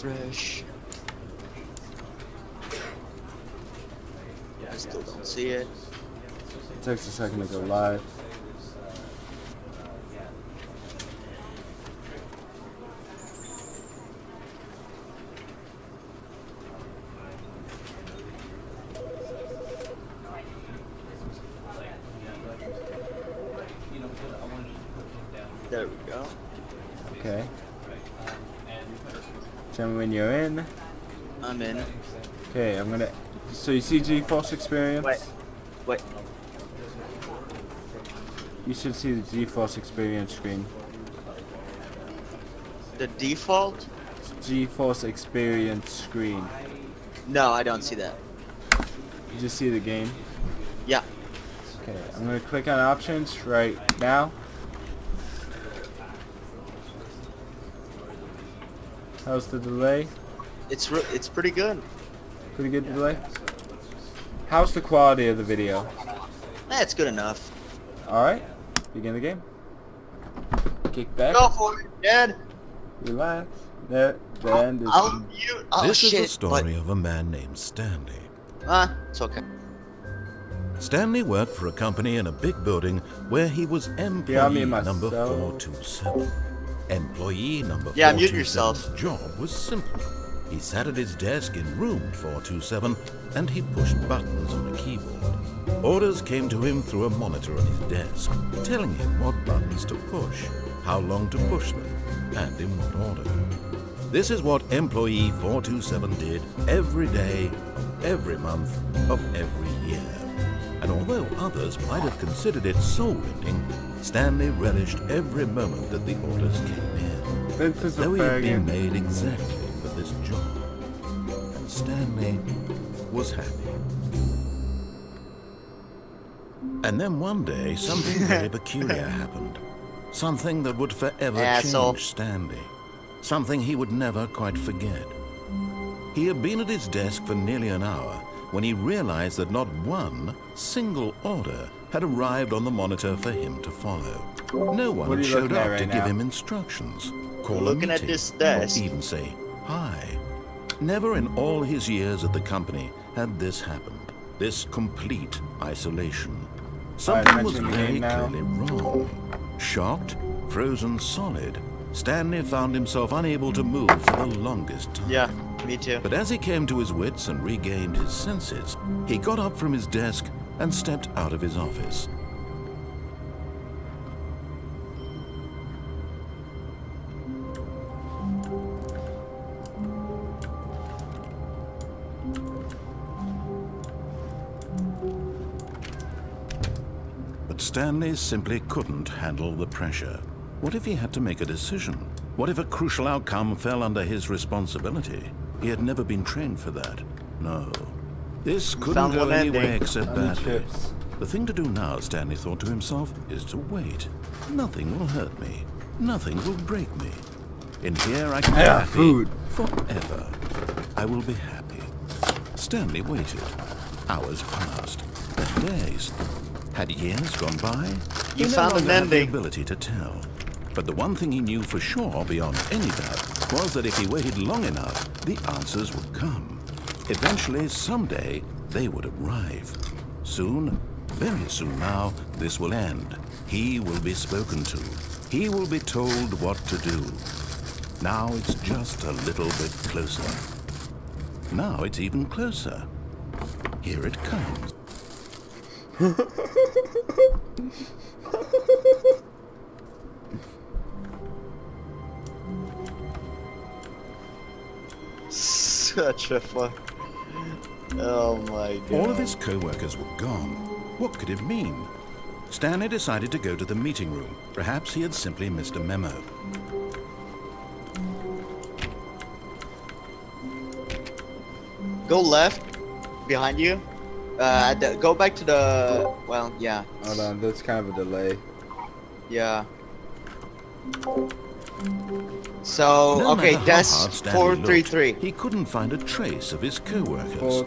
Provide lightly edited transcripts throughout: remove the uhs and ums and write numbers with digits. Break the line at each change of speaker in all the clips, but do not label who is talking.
refresh. I still don't see it.
It takes a second to go live.
There we go.
Okay. Tell me when you're in.
I'm in.
Okay, I'm gonna. So you see GeForce Experience?
Wait.
You should see the GeForce Experience screen.
The default?
GeForce Experience screen.
No, I don't see that.
You just see the game.
Yeah.
Okay, I'm gonna click on options right now. How's the delay?
It's pretty good.
Pretty good delay. How's the quality of the video?
It's good enough.
Alright, begin the game. Kick back.
Go for it, Dad.
Relax. The end is.
I'll mute. Oh,
This
shit.
is the story of a man named Stanley.
It's okay.
Stanley worked for a company in a big building where he was employee number 427. Employee number 427's
mute yourself.
job was simple. He sat at his desk in room 427 and he pushed buttons on a keyboard. Orders came to him through a monitor on his desk, telling him what buttons to push, how long to push them, and in what order. This is what employee 427 did every day, every month of every year. And although others might have considered it soul-rending, Stanley relished every moment that the orders came in.
Vincents
Though he had been
game.
made exactly for this job. And Stanley was happy. And then one day, something very peculiar happened. Something that would forever
Asshole.
change Stanley. Something he would never quite forget. He had been at his desk for nearly an hour when he realized that not one single order had arrived on the monitor for him to follow. No one
What are
had
you
showed
looking at
up
right
to give
now?
him instructions, call
Looking
a
at
meeting,
this desk.
or even say hi. Never in all his years at the company had this happened. This complete isolation. Something was
mention the
very
game now.
clearly wrong. Shocked, frozen solid, Stanley found himself unable to move for the longest time.
Yeah, me too.
But as he came to his wits and regained his senses, he got up from his desk and stepped out of his office. But Stanley simply couldn't handle the pressure. What if he had to make a decision? What if a crucial outcome fell under his responsibility? He had never been trained for that. No. This couldn't
Found
go
one
any way
ending.
except
Only
badly.
chips.
The thing to do now, Stanley thought to himself, is to wait. Nothing will hurt me. Nothing will break me. In here I can be happy
food.
forever. I will be happy. Stanley waited. Hours passed. Then days. Had years gone by?
You
He no
found an
longer had the
ending.
ability to tell. But the one thing he knew for sure, beyond any doubt, was that if he waited long enough, the answers would come. Eventually, someday, they would arrive. Soon, very soon now, this will end. He will be spoken to. He will be told what to do. Now it's just a little bit closer. Now it's even closer. Here it comes.
Such a fuck. Oh my god.
All of his co-workers were gone. What could it mean? Stanley decided to go to the meeting room. Perhaps he had simply missed a memo.
Go left, behind you. Go back to the. Well, yeah.
Hold on, that's kind of a delay.
Yeah. So
No
okay,
matter how
desk
hard Stanley
433.
looked, he couldn't find a trace of his co-workers.
4.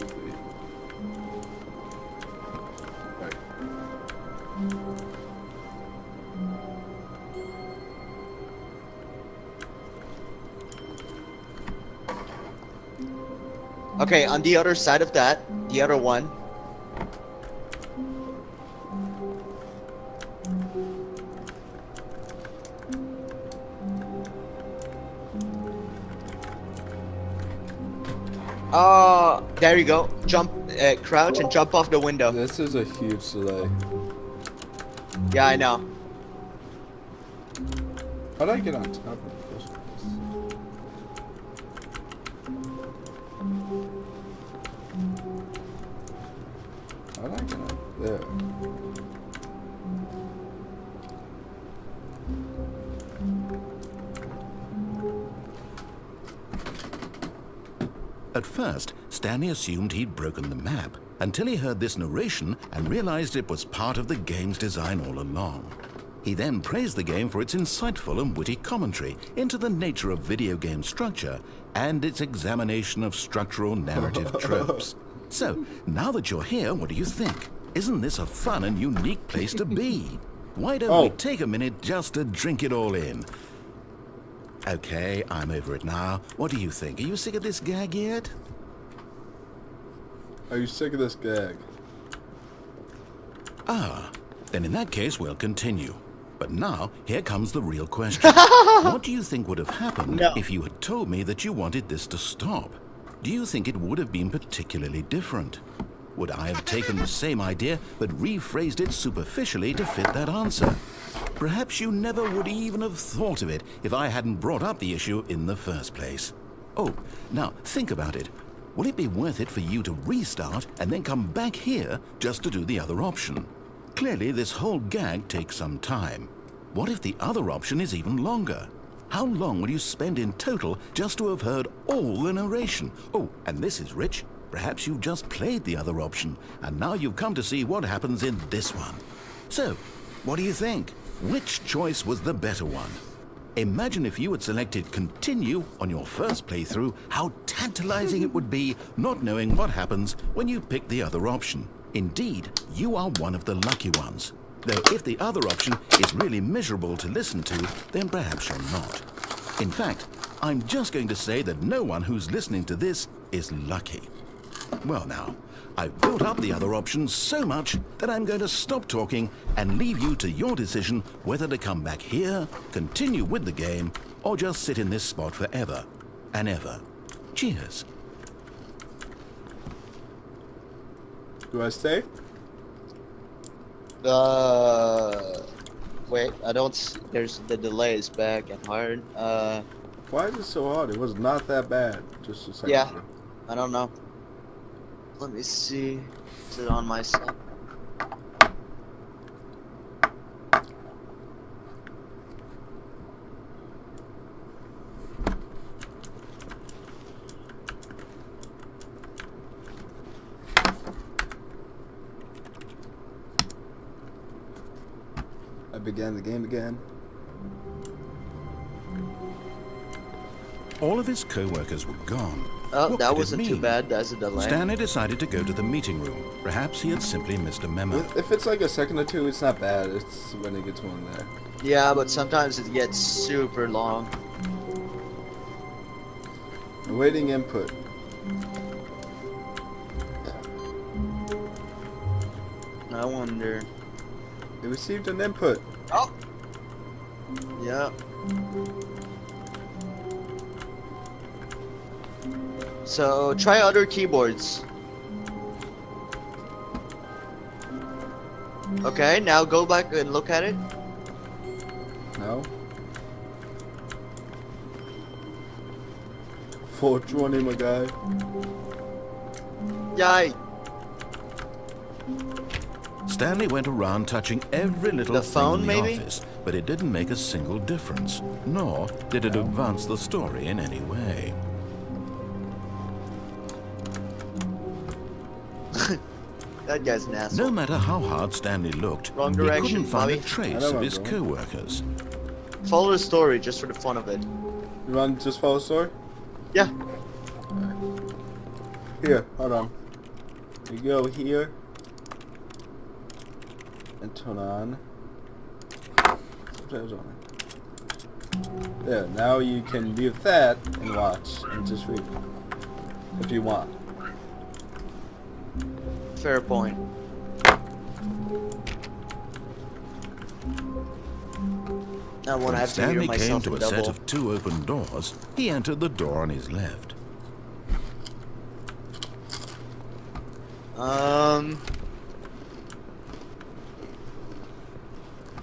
Okay, on the other side of that, the other one. There you go. Jump, crouch and jump off the window.
This is a huge delay.
Yeah, I know.
How do I get on top of the first place? How do I get on there?
At first, Stanley assumed he'd broken the map until he heard this narration and realized it was part of the game's design all along. He then praised the game for its insightful and witty commentary into the nature of video game structure and its examination of structural narrative tropes. So, now that you're here, what do you think? Isn't this a fun and unique place to be? Why don't we take a minute just to drink it all in? Okay, I'm over it now. What do you think? Are you sick of this gag yet?
Are you sick of this gag?
Ah, then in that case we'll continue. But now, here comes the real question. What do you think would have happened if you had told me that you wanted this to stop? Do you think it would have been particularly different? Would I have taken the same idea but rephrased it superficially to fit that answer? Perhaps you never would even have thought of it if I hadn't brought up the issue in the first place. Oh, now think about it. Will it be worth it for you to restart and then come back here just to do the other option? Clearly, this whole gag takes some time. What if the other option is even longer? How long will you spend in total just to have heard all the narration? Oh, and this is rich. Perhaps you just played the other option, and now you've come to see what happens in this one. So, what do you think? Which choice was the better one? Imagine if you had selected continue on your first playthrough, how tantalizing it would be not knowing what happens when you pick the other option. Indeed, you are one of the lucky ones. Though if the other option is really miserable to listen to, then perhaps you're not. In fact, I'm just going to say that no one who's listening to this is lucky. Well now, I've built up the other options so much that I'm going to stop talking and leave you to your decision whether to come back here, continue with the game, or just sit in this spot forever and ever. Cheers.
Do I stay?
Wait, I don't see, there's the delay is back and hard.
Why is it so hard? It was not that bad just a second
Yeah,
ago.
I don't know. Let me see. Is it on my side?
I began the game again.
All of his co-workers were gone.
Oh,
What
that
could it
wasn't too
mean?
bad. That's a delay.
Stanley decided to go to the meeting room. Perhaps he had simply missed a memo.
If it's like a second or two, it's not bad. It's when it gets one there.
Yeah, but sometimes it gets super long.
Awaiting input.
I wonder.
It received an input.
Oh! Yeah. So, try other keyboards. Okay, now go back and look at it.
No. 420, my guy.
Yay!
Stanley went around touching every little
The
thing
phone,
in the
maybe?
office, but it didn't make a single difference, nor did it advance the story in any way.
That guy's an asshole.
No matter how hard Stanley looked,
Wrong
he
direction,
couldn't find a
Bobby.
I
trace
know
of
where
his
I'm going.
co-workers.
Follow the story just for the fun of it.
You want to just follow the story?
Yeah.
Here, hold on. You go here. And turn on. Subtitles on. There, now you can mute that and watch and just read. If you want.
Fair point. I won't
When
have to hear
Stanley came
myself
to a
double.
set of 2 open doors, he entered the door on his left.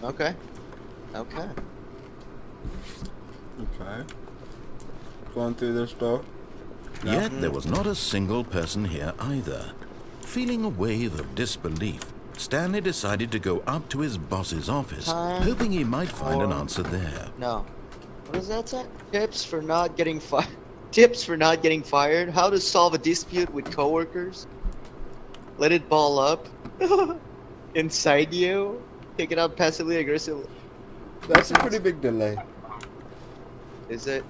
Okay. Okay.
Okay. Going through this door.
Yet there was not a single person here either. Feeling a wave of disbelief, Stanley decided to go up to his boss's office, hoping he might find an answer there.
No. What does that say? Tips for not getting fired. Tips for not getting fired. How to solve a dispute with coworkers. Let it ball up inside you. Take it out passively aggressively.
That's a pretty big delay.
Is it?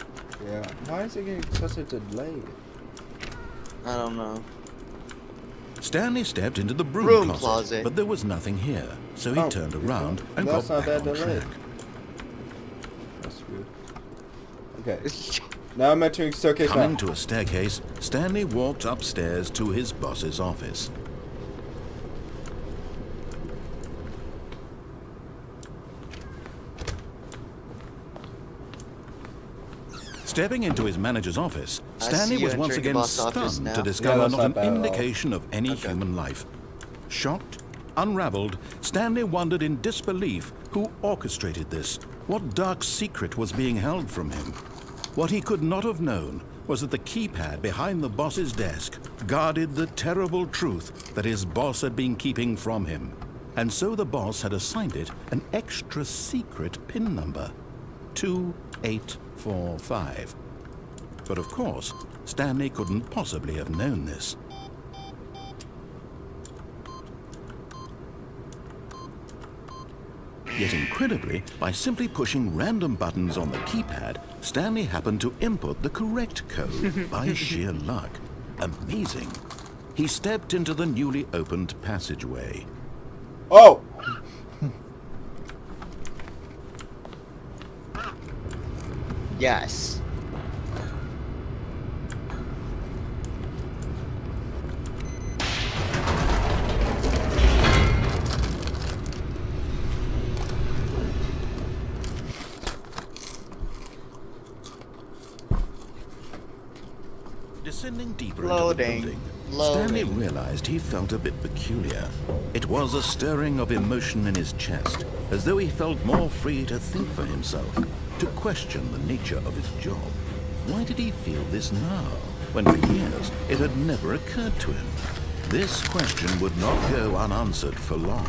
Yeah. Why is it getting such a delay?
I don't know.
Stanley stepped into the broom closet,
closet.
but there was nothing here, so he turned around and
That's
got
not
back
that
on
delay.
track.
That's weird. Okay. Now I'm entering staircase
Coming
now.
to a staircase, Stanley walked upstairs to his boss's office. Stepping into his manager's office,
I
Stanley
see you
was once
entering the
again
boss office
stunned
now.
to discover
that's
not
not
an
bad at all.
indication of any human life. Shocked, unraveled, Stanley wondered in disbelief who orchestrated this, what dark secret was being held from him. What he could not have known was that the keypad behind the boss's desk guarded the terrible truth that his boss had been keeping from him. And so the boss had assigned it an extra secret PIN number, 2845. But of course, Stanley couldn't possibly have known this. Yet incredibly, by simply pushing random buttons on the keypad, Stanley happened to input the correct code by sheer luck. Amazing. He stepped into the newly opened passageway.
Oh!
Yes.
Descending deeper
Loading.
into the building, Stanley
Loading.
realized he felt a bit peculiar. It was a stirring of emotion in his chest, as though he felt more free to think for himself, to question the nature of his job. Why did he feel this now, when for years it had never occurred to him? This question would not go unanswered for long.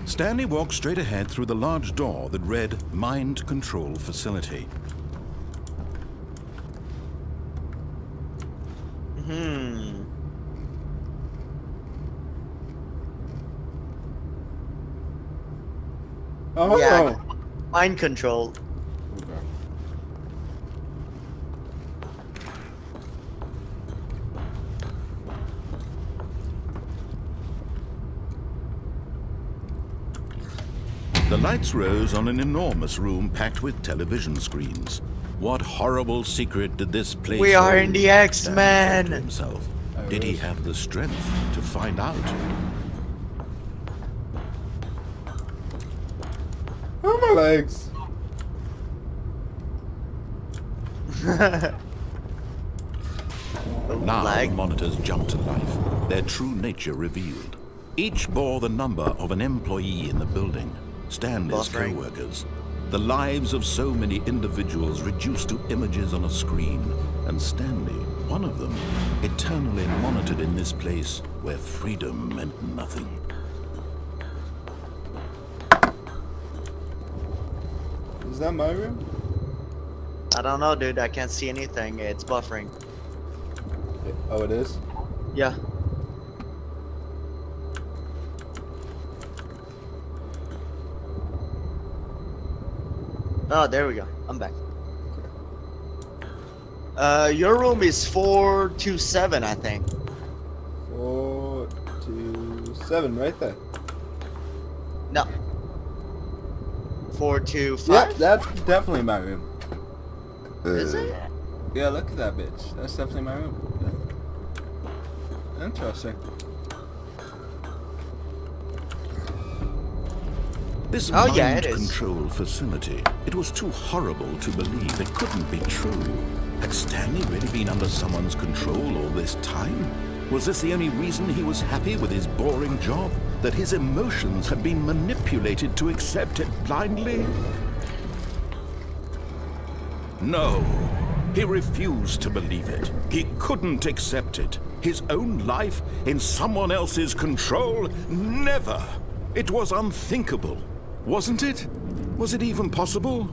Stanley walked straight ahead through the large door that read Mind Control Facility.
Oh!
Yeah. Mind control.
Okay.
The lights rose on an enormous room packed with television screens. What horrible secret did this place
We are
hold?
in the
Stanley
X-Men.
thought to himself. Did he have the strength to find out?
Oh, my legs!
Now
Lag.
the monitors jumped to life, their true nature revealed. Each bore the number of an employee in the building, Stanley's
Buffering.
co-workers. The lives of so many individuals reduced to images on a screen, and Stanley, one of them, eternally monitored in this place where freedom meant nothing.
Is that my room?
I don't know, dude. I can't see anything. It's buffering.
Oh, it is?
Yeah. Oh, there we go. I'm back. Your room is 427, I think.
4, 2, 7, right there.
No. 425?
Yep, that's definitely my room.
Is it?
Yeah, look at that bitch. That's definitely my room. Yeah. Interesting.
This
Oh, yeah, it is.
mind-control facility, it was too horrible to believe. It couldn't be true. Had Stanley really been under someone's control all this time? Was this the only reason he was happy with his boring job? That his emotions had been manipulated to accept it blindly? No. He refused to believe it. He couldn't accept it. His own life in someone else's control? Never! It was unthinkable. Wasn't it? Was it even possible?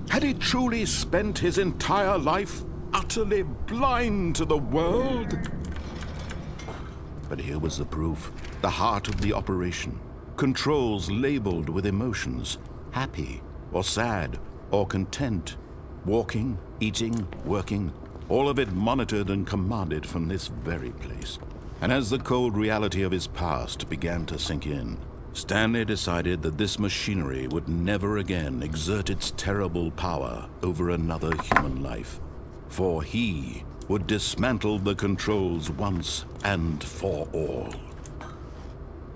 Had he truly spent his entire life utterly blind to the world? But here was the proof. The heart of the operation. Controls labeled with emotions. Happy, or sad, or content. Walking, eating, working. All of it monitored and commanded from this very place. And as the cold reality of his past began to sink in, Stanley decided that this machinery would never again exert its terrible power over another human life. For he would dismantle the controls once and for all.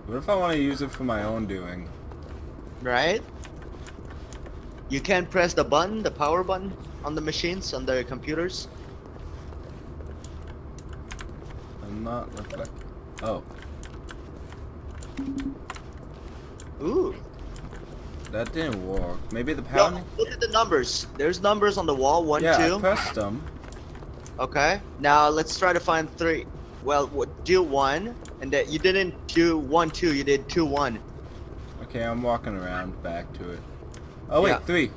What if I want to use it for my own doing?
Right? You can't press the button, the power button, on the machines, on the computers.
I'm not look like. Oh,
Ooh.
that didn't work. Maybe the
Yo,
pounding.
look at the numbers. There's numbers on the wall. One,
Yeah, I
two.
pressed them.
Okay. Now let's try to find 3. Well, do 1, and that you didn't do 1, 2. You did 2, 1.
Okay, I'm walking around back to it. Oh wait,
Yeah.
3.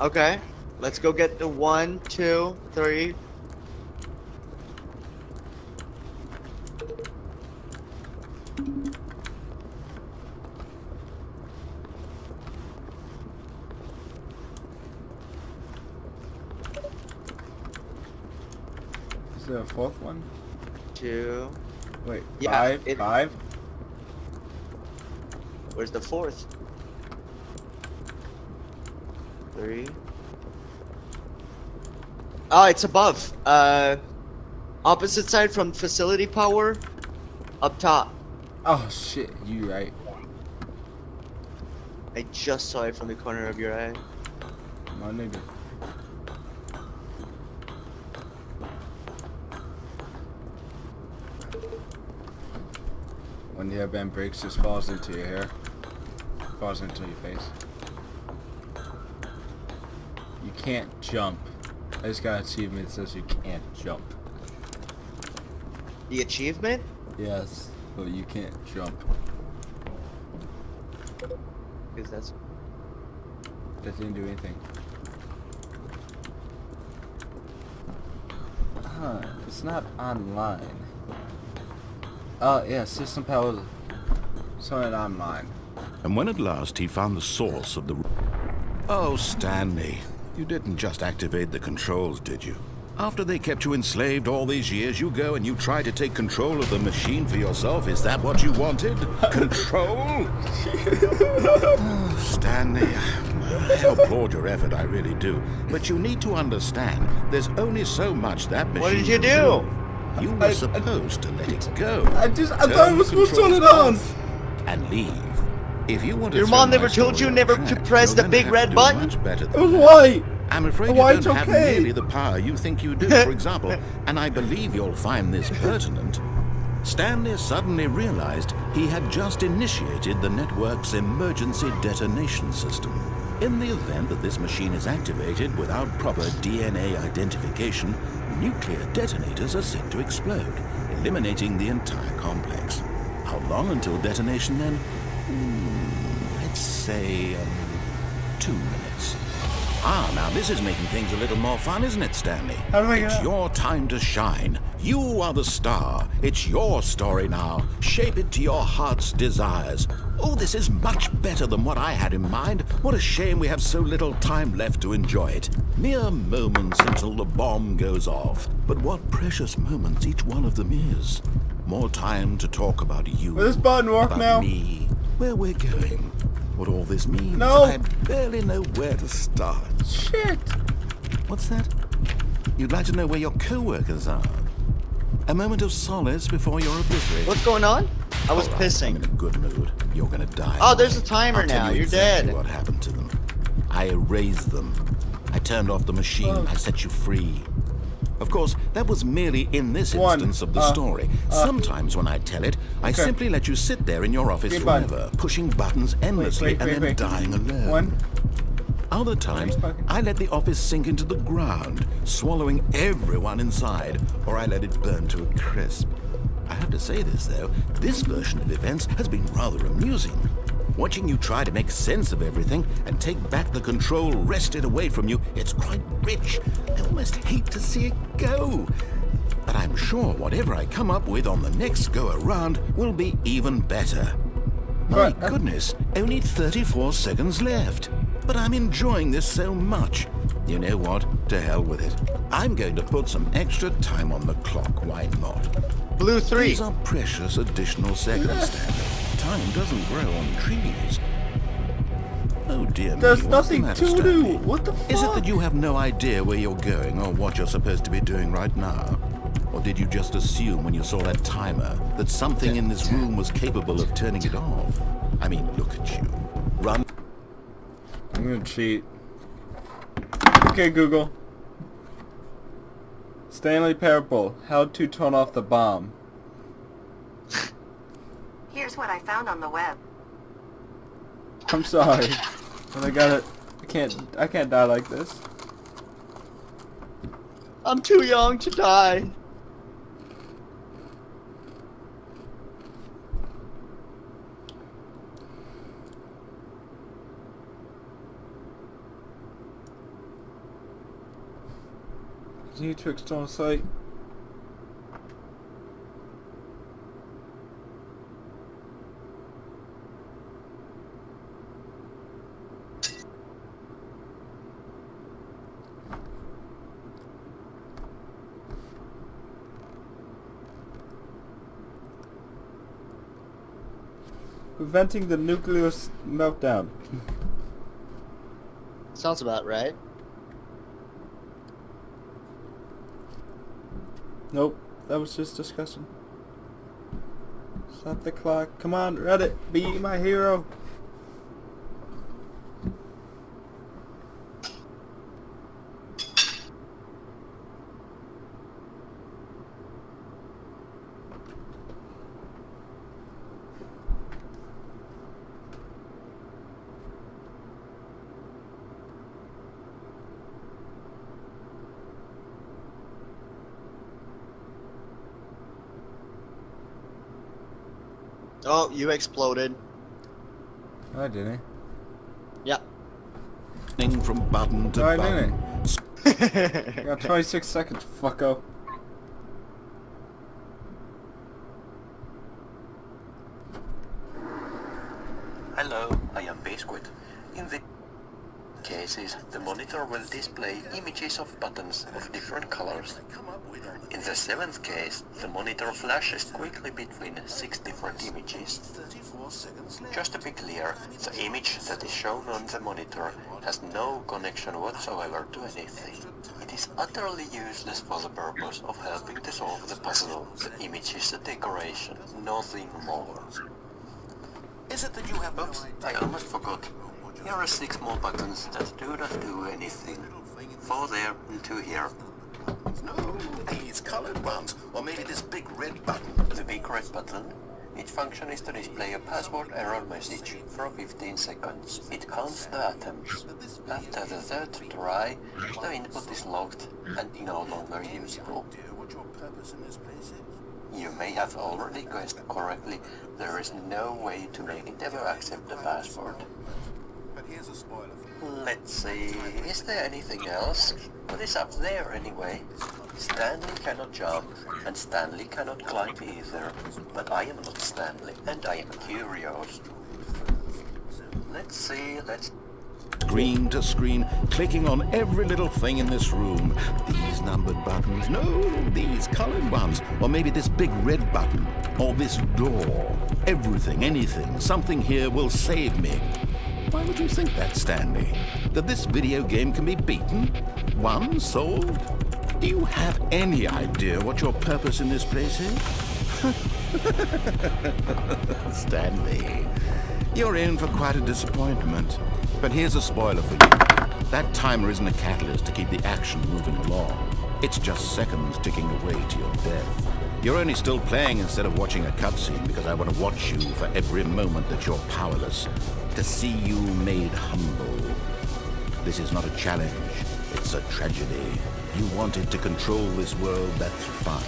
Okay. Let's go get the 1, 2, 3.
Is there a 4th one?
2.
Wait,
Yeah,
5. 5.
Where's the 4th? 3. Oh, it's above. Opposite side from facility power. Up top.
Oh shit, you right.
I just saw it from the corner of your eye.
My nigga. When the hairband breaks, just falls into your hair. Falls into your face. You can't jump. I just got an achievement that says you can't jump.
The achievement?
Yes, but you can't jump.
Because that's...
That didn't do anything. Huh, it's not online. Oh, yeah, system power. Something online.
And when at last he found the source of the... Oh, Stanley, you didn't just activate the controls, did you? After they kept you enslaved all these years, you go and you try to take control of the machine for yourself. Is that what you wanted? Control? Oh, Stanley, I applaud your effort, I really do. But you need to understand, there's only so much that machine
What did you
can
do?
You were supposed to let it go.
I thought
Turn
I was supposed to turn it
controls
on.
off And leave. If you want to
Your
throw
mom
my
never told
story
you never
off
to
track,
press
you're
the
gonna
big
have
red
to do
button?
much better
It
than
was
that.
white.
I'm afraid
Why
you
it's
don't have
okay?
nearly the power you think you do. For example, and I believe you'll find this pertinent, Stanley suddenly realized he had just initiated the network's emergency detonation system. In the event that this machine is activated without proper DNA identification, nuclear detonators are set to explode, eliminating the entire complex. How long until detonation then? Let's say 2 minutes. Ah, now this is making things a little more fun, isn't it, Stanley?
How do I get
It's
out?
your time to shine. You are the star. It's your story now. Shape it to your heart's desires. Oh, this is much better than what I had in mind. What a shame we have so little time left to enjoy it. Mere moments until the bomb goes off. But what precious moments each one of them is. More time to talk about you.
Will this button work
about
now?
me, where we're going, what all this means.
No.
I barely know where to start.
Shit.
What's that? you'd like to know where your co-workers are. A moment of solace before you're obliterated.
What's going on? I was
All right, I'm
pissing.
in a good mood. You're gonna die.
Oh, there's a timer
I'll tell
now.
you
You're
exactly
dead.
what happened to them. I erased them. I turned off the machine. I set you free. Of course, that was merely in this instance of the story. Sometimes when I tell it, I simply let you sit there in your office forever, pushing buttons endlessly and then dying alone. Other times, I let the office sink into the ground, swallowing everyone inside, or I let it burn to a crisp. I have to say this, though, this version of events has been rather amusing. Watching you try to make sense of everything and take back the control wrested away from you, it's quite rich. I almost hate to see it go. But I'm sure whatever I come up with on the next go-around will be even better. My goodness, only 34 seconds left. But I'm enjoying this so much. You know what? To hell with it. I'm going to put some extra time on the clock. Why not?
Blue 3.
These are precious additional seconds, Stanley. Time doesn't grow on trees. Oh dear me,
There's
what's the
nothing
matter,
to do.
Stanley?
What the fuck?
Is it that you have no idea where you're going or what you're supposed to be doing right now? Or did you just assume when you saw that timer that something in this room was capable of turning it off? I mean, look at you. Run.
I'm gonna cheat. Okay, Google. Stanley Parable, how to turn off the bomb.
Here's what I found on the web.
I'm sorry, but I got it. I can't die like this.
I'm too young to die.
Continue to external site. Preventing the nuclear meltdown.
Sounds about right.
Nope, that was just discussion. Stop the clock. Come on, Reddit, be my hero.
Oh, you exploded.
I didn't.
Yeah.
From button to
No, I
button.
didn't. I got 26 seconds, fucko.
Hello, I am Biscuit. In the cases, the monitor will display images of buttons of different colors. In the seventh case, the monitor flashes quickly between 6 different images. Just to be clear, the image that is shown on the monitor has no connection whatsoever to anything. It is utterly useless for the purpose of helping to solve the puzzle. The image is a decoration, nothing more. Is it that you have... Oops, I almost forgot. Here are 6 more buttons that do not do anything. 4 there and 2 here.
No, these colored ones, or maybe this big red button.
The big red button. Its function is to display a password error message for 15 seconds. It counts the attempts. After the third try, the input is locked and no longer usable. You may have already guessed correctly, there is no way to make it ever accept the password. Let's see, is there anything else? What is up there anyway? Stanley cannot jump, and Stanley cannot climb either. But I am not Stanley, and I am curious. Let's see,
Screen to screen, clicking on every little thing in this room. These numbered buttons, no, these colored ones. Or maybe this big red button, or this door. Everything, anything, something here will save me. Why would you think that, Stanley? That this video game can be beaten? Won? Solved? Do you have any idea what your purpose in this place is? Stanley, you're in for quite a disappointment. But here's a spoiler for you. That timer isn't a catalyst to keep the action moving along. It's just seconds ticking away to your death. You're only still playing instead of watching a cutscene because I want to watch you for every moment that you're powerless, to see you made humble. This is not a challenge, it's a tragedy. You wanted to control this world, that's fine.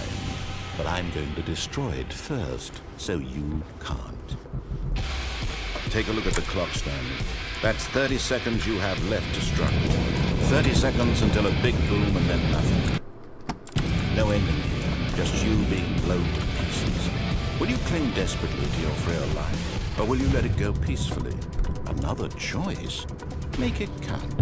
But I'm going to destroy it first, so you can't. Take a look at the clock, Stanley. That's 30 seconds you have left to struggle. 30 seconds until a big boom and then nothing. No ending here, just you being blown to pieces. Will you cling desperately to your frail life, or will you let it go peacefully? Another choice. Make it count,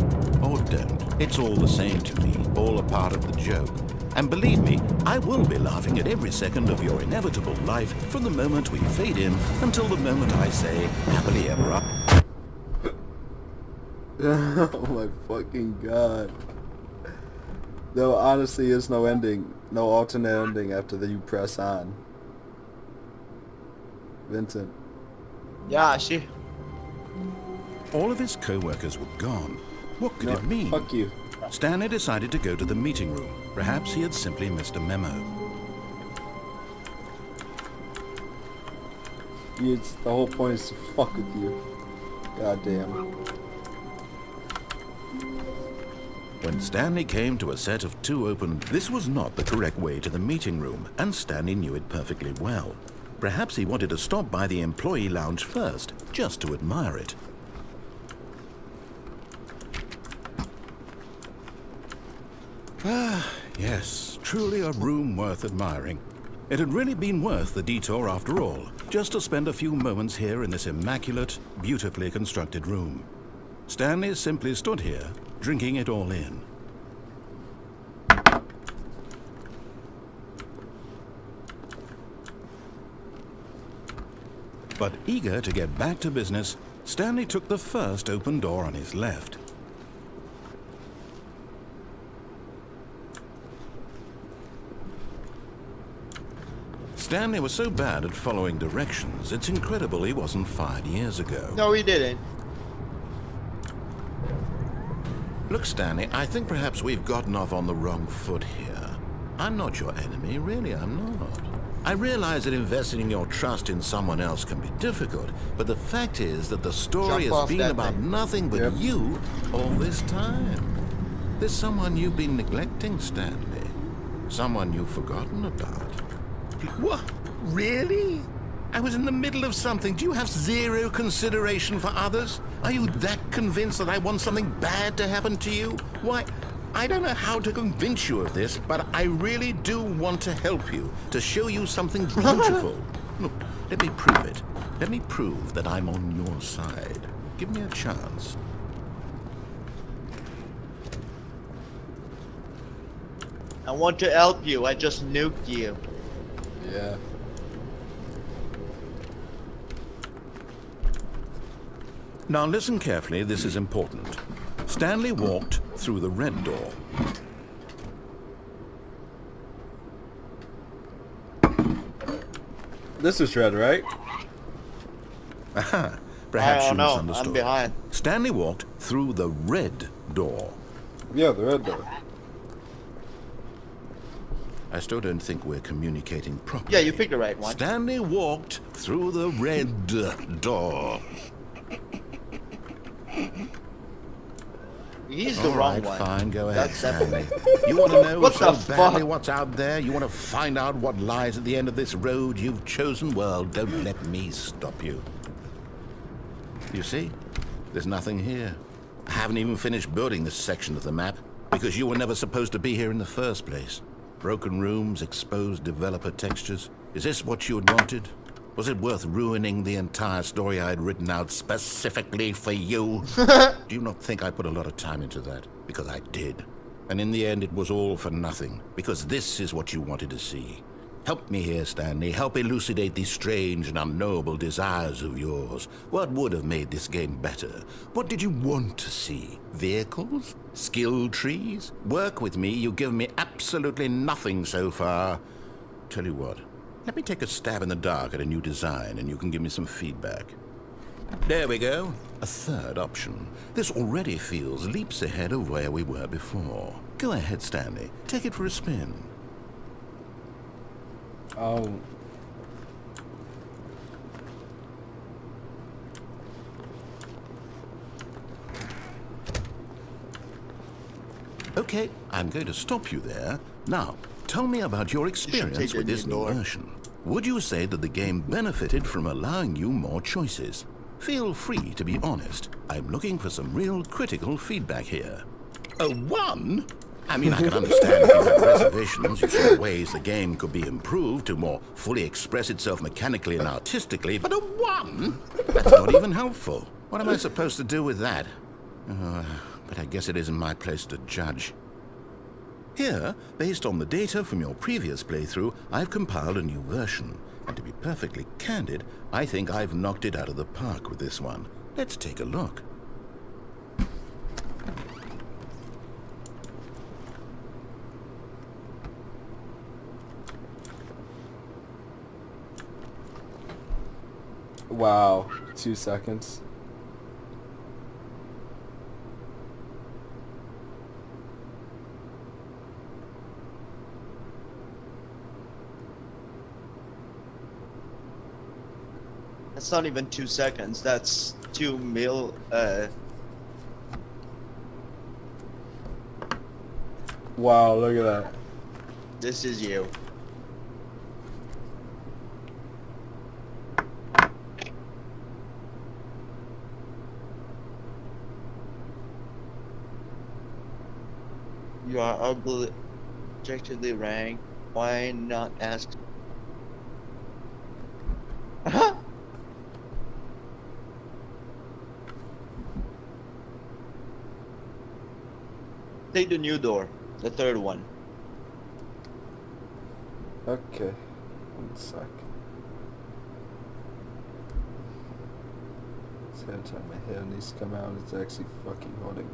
or don't. It's all the same to me, all a part of the joke. And believe me, I will be laughing at every second of your inevitable life from the moment we fade in until the moment I say, happily ever after.
Oh my fucking god. There honestly is no ending, no alternate ending after you press on. Vincent.
Yeah, she.
All of his co-workers were gone. What could it mean?
Fuck you.
Stanley decided to go to the meeting room. Perhaps he had simply missed a memo.
The whole point is to fuck with you. Goddamn.
When Stanley came to a set of 2 open, this was not the correct way to the meeting room, and Stanley knew it perfectly well. Perhaps he wanted to stop by the employee lounge first, just to admire it. Ah, yes, truly a room worth admiring. It had really been worth the detour after all, just to spend a few moments here in this immaculate, beautifully constructed room. Stanley simply stood here, drinking it all in. But eager to get back to business, Stanley took the first open door on his left. Stanley was so bad at following directions, it's incredible he wasn't fired years ago.
No, we didn't.
Look, Stanley, I think perhaps we've gotten off on the wrong foot here. I'm not your enemy, really, I'm not. I realize that investing your trust in someone else can be difficult, but the fact is that the story
Jump
has
off
been
that
about
thing.
nothing but
Yep.
you all this time. There's someone you've been neglecting, Stanley. Someone you've forgotten about. What? Really? I was in the middle of something. Do you have zero consideration for others? Are you that convinced that I want something bad to happen to you? Why, I don't know how to convince you of this, but I really do want to help you, to show you something beautiful. Look, let me prove it. Let me prove that I'm on your side. Give me a chance.
I want to help you. I just nuked you.
Yeah.
Now listen carefully, this is important. Stanley walked through the red door.
This is red, right?
Aha,
I
perhaps you
don't know.
misunderstood.
I'm behind.
Stanley walked through the red door.
Yeah, the red door.
I still don't think we're communicating properly.
Yeah, you picked the right one.
Stanley walked through the red door.
He's the
All
wrong
right,
one.
fine, go ahead,
That's
Stanley.
definitely.
You want to know
What
so
the
badly
fuck?
what's out there? You want to find out what lies at the end of this road you've chosen? Well, don't let me stop you. You see? There's nothing here. I haven't even finished building this section of the map because you were never supposed to be here in the first place. Broken rooms, exposed developer textures. Is this what you had wanted? Was it worth ruining the entire story I had written out specifically for you? Do you not think I put a lot of time into that? Because I did. And in the end, it was all for nothing. Because this is what you wanted to see. Help me here, Stanley. Help elucidate these strange and unknowable desires of yours. What would have made this game better? What did you want to see? Vehicles? Skill trees? Work with me. You've given me absolutely nothing so far. Tell you what, let me take a stab in the dark at a new design and you can give me some feedback. There we go. A third option. This already feels leaps ahead of where we were before. Go ahead, Stanley. Take it for a spin.
Oh.
Okay, I'm going to stop you there. Now, tell me about your experience
take
with
a
this
new
new
door.
version. Would you say that the game benefited from allowing you more choices? Feel free to be honest. I'm looking for some real critical feedback here. A 1? I mean, I can understand if you have reservations. You saw ways the game could be improved to more fully express itself mechanically and artistically, but a 1? That's not even helpful. What am I supposed to do with that? But I guess it isn't my place to judge. Here, based on the data from your previous playthrough, I've compiled a new version. And to be perfectly candid, I think I've knocked it out of the park with this one. Let's take a look.
Wow. 2 seconds.
That's not even 2 seconds. That's 2 mil.
Wow, look at that.
This is you. You are ugly, objectively ranked. Why not ask? Take the new door, the third one.
Okay. 1 sec. Every time my hair needs to come out, it's actually fucking holding.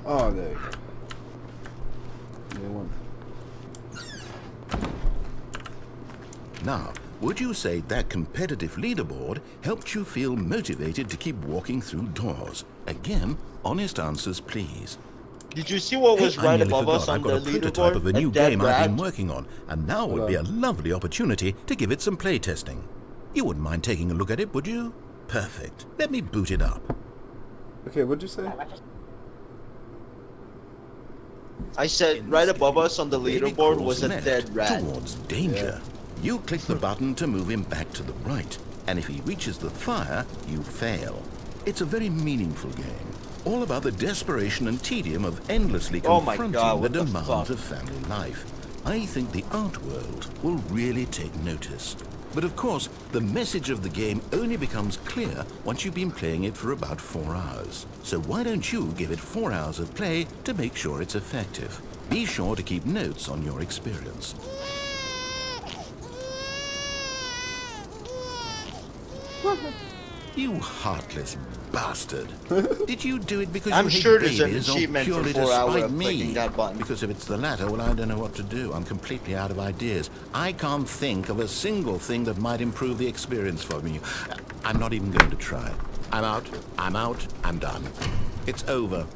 Oh, there you go. New one.
Now, would you say that competitive leaderboard helped you feel motivated to keep walking through doors? Again, honest answers, please.
Did you see what was
Hey, I
right
nearly
above us
forgot.
on
I've
the
got a prototype
leaderboard?
of a new
dead
game I've been
rat?
working on, and now would be a lovely opportunity to give it some playtesting. You wouldn't mind taking a look at it, would you? Perfect. Let me boot it up.
Okay, what'd you say?
I said right above us on the
Baby
leaderboard
crawls
was a
left
dead rat.
towards danger. You click the button to move him back to the right, and if he reaches the fire, you fail. It's a very meaningful game, all about the desperation and tedium of endlessly
Oh my
confronting
God,
the
what the
demands
fuck?
of family life. I think the art world will really take notice. But of course, the message of the game only becomes clear once you've been playing it for about 4 hours. So why don't you give it 4 hours of play to make sure it's effective? Be sure to keep notes on your experience. You heartless bastard. Did you do it because
I'm
you hate
sure there's an
babies, or
achievement for
purely
4
to
hours
spite
of
me?
clicking that button.
Because if it's the latter, well, I don't know what to do. I'm completely out of ideas. I can't think of a single thing that might improve the experience for me. I'm not even going to try. I'm out. I'm done. It's over.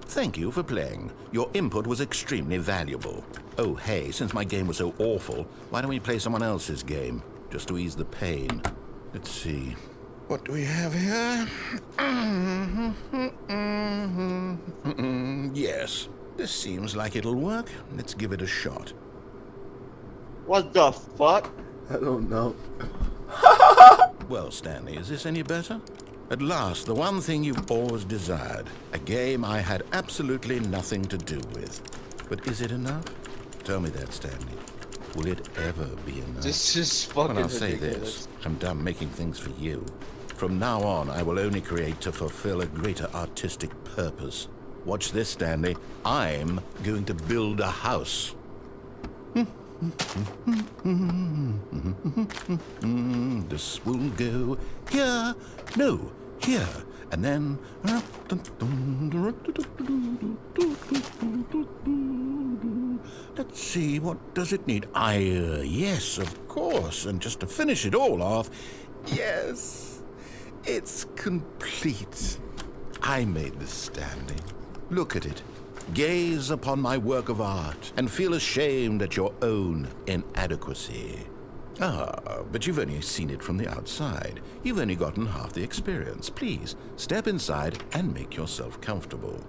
Thank you for playing. Your input was extremely valuable. Oh, hey, since my game was so awful, why don't we play someone else's game? Just to ease the pain. Let's see. What do we have here? Yes, this seems like it'll work. Let's give it a shot.
What the fuck?
I don't know.
Well, Stanley, is this any better? At last, the one thing you've always desired. A game I had absolutely nothing to do with. But is it enough? Tell me that, Stanley. Will it ever be enough?
This is fucking
Well, I'll say
ridiculous.
this. I'm done making things for you. From now on, I will only create to fulfill a greater artistic purpose. Watch this, Stanley. I'm going to build a house. This will go here. No, here. And then... Let's see, what does it need? Yes, of course. And just to finish it all off, yes, it's complete. I made this, Stanley. Look at it. Gaze upon my work of art and feel ashamed at your own inadequacy. Ah, but you've only seen it from the outside. You've only gotten half the experience. Please, step inside and make yourself comfortable.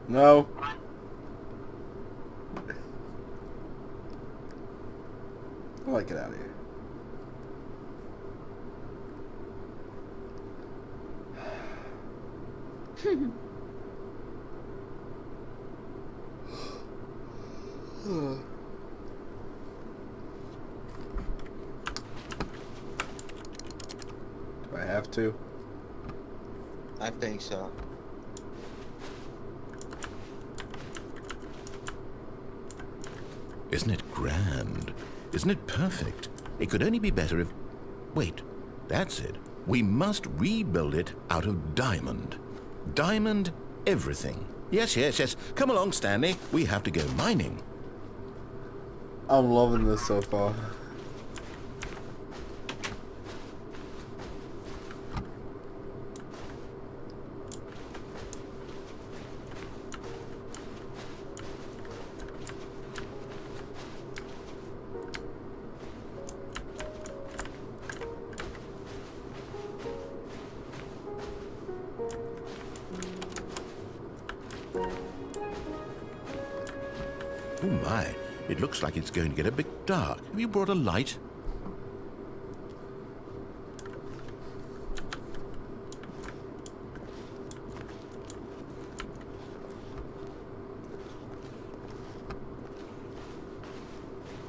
No. I like it out of here. Do I have to?
I think so.
Isn't it grand? Isn't it perfect? It could only be better if... Wait, that's it. We must rebuild it out of diamond. Diamond everything. Yes, yes, yes. Come along, Stanley. We have to go mining.
I'm loving this so far.
Oh my, it looks like it's going to get a bit dark. Have you brought a light?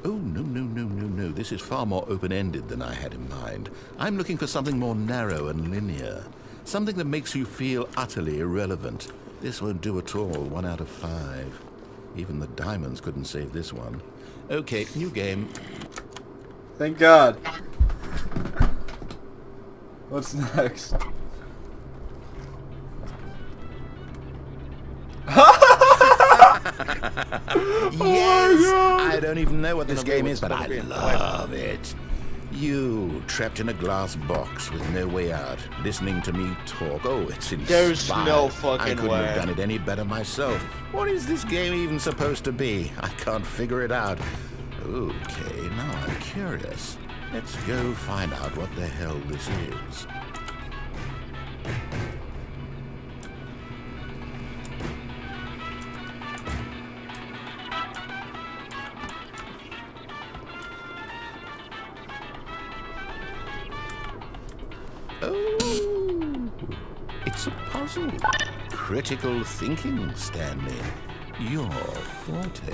Oh, no, no, no, no, no. This is far more open-ended than I had in mind. I'm looking for something more narrow and linear. Something that makes you feel utterly irrelevant. This won't do at all. 1 out of 5. Even the diamonds couldn't save this one. Okay, new game.
Thank God. What's next?
Yes! I don't even know what this
Gonna be
game
what's
is, but I
gonna be in
love it. You, trapped in a glass box with no way out, listening to me talk. Oh, it's inspired.
There's no fucking
I couldn't
way.
have done it any better myself. What is this game even supposed to be? I can't figure it out. Okay, now I'm curious. Let's go find out what the hell this is. Oh, it's a puzzle. Critical thinking, Stanley. Your forte.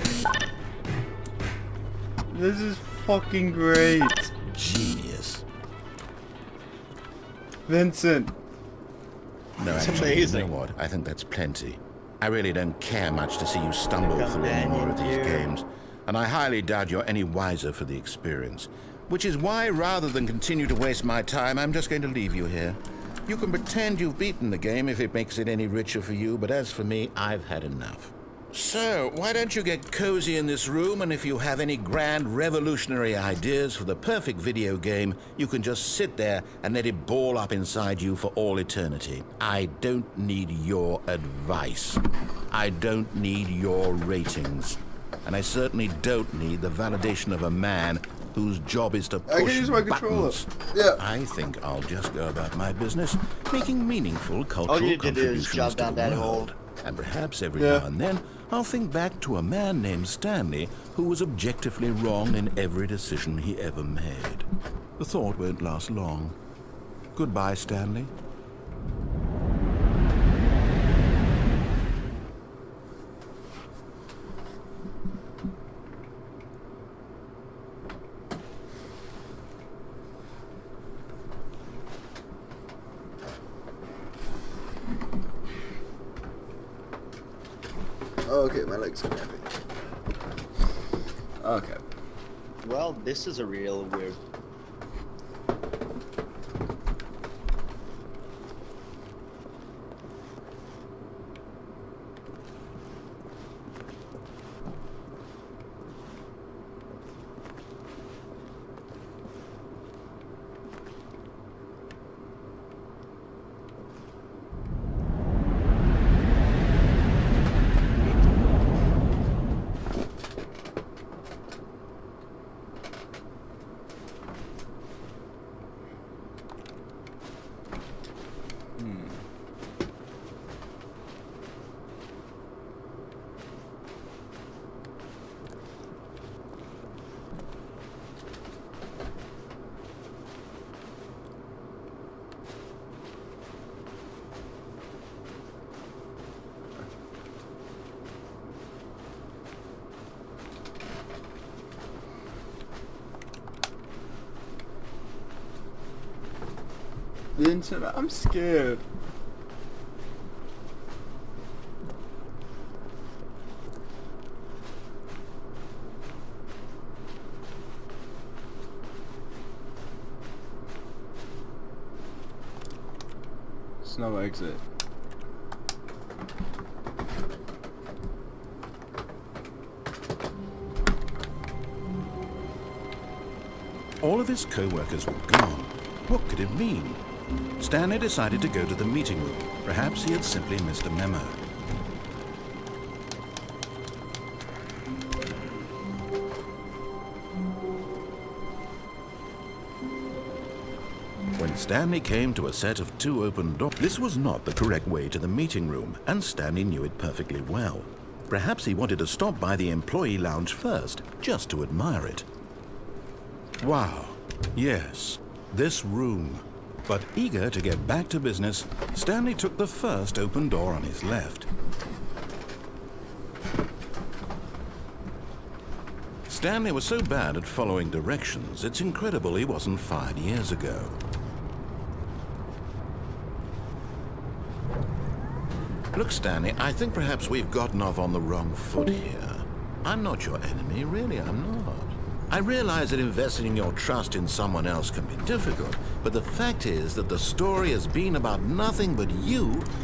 This is fucking great.
Genius.
Vincent.
No,
It's
actually,
amazing.
you know what? I think that's plenty. I really don't care much to see you stumble through any
Companion
more of these
here.
games, and I highly doubt you're any wiser for the experience. Which is why, rather than continue to waste my time, I'm just going to leave you here. You can pretend you've beaten the game if it makes it any richer for you, but as for me, I've had enough. So, why don't you get cozy in this room, and if you have any grand revolutionary ideas for the perfect video game, you can just sit there and let it ball up inside you for all eternity. I don't need your advice. I don't need your ratings. And I certainly don't need the validation of a man whose job is to push
I can use my controller.
buttons.
Yeah.
I think I'll just go about my business, making meaningful cultural
you did is
contributions
jump
to
down
the
that
world.
hole.
And perhaps every
Yeah.
now and then, I'll think back to a man named Stanley who was objectively wrong in every decision he ever made. The thought won't last long. Goodbye, Stanley.
Okay, my legs are happy. Okay.
Well, this is a real weird.
Vincent, I'm scared. There's no exit.
All of his co-workers were gone. What could it mean? Stanley decided to go to the meeting room. Perhaps he had simply missed a memo. When Stanley came to a set of 2 open doors, this was not the correct way to the meeting room, and Stanley knew it perfectly well. Perhaps he wanted to stop by the employee lounge first, just to admire it. Wow, yes, this room. But eager to get back to business, Stanley took the first open door on his left. Stanley was so bad at following directions, it's incredible he wasn't fired years ago. Look, Stanley, I think perhaps we've gotten off on the wrong foot here. I'm not your enemy, really, I'm not. I realize that investing your trust in someone else can be difficult, but the fact is that the story has been about nothing but you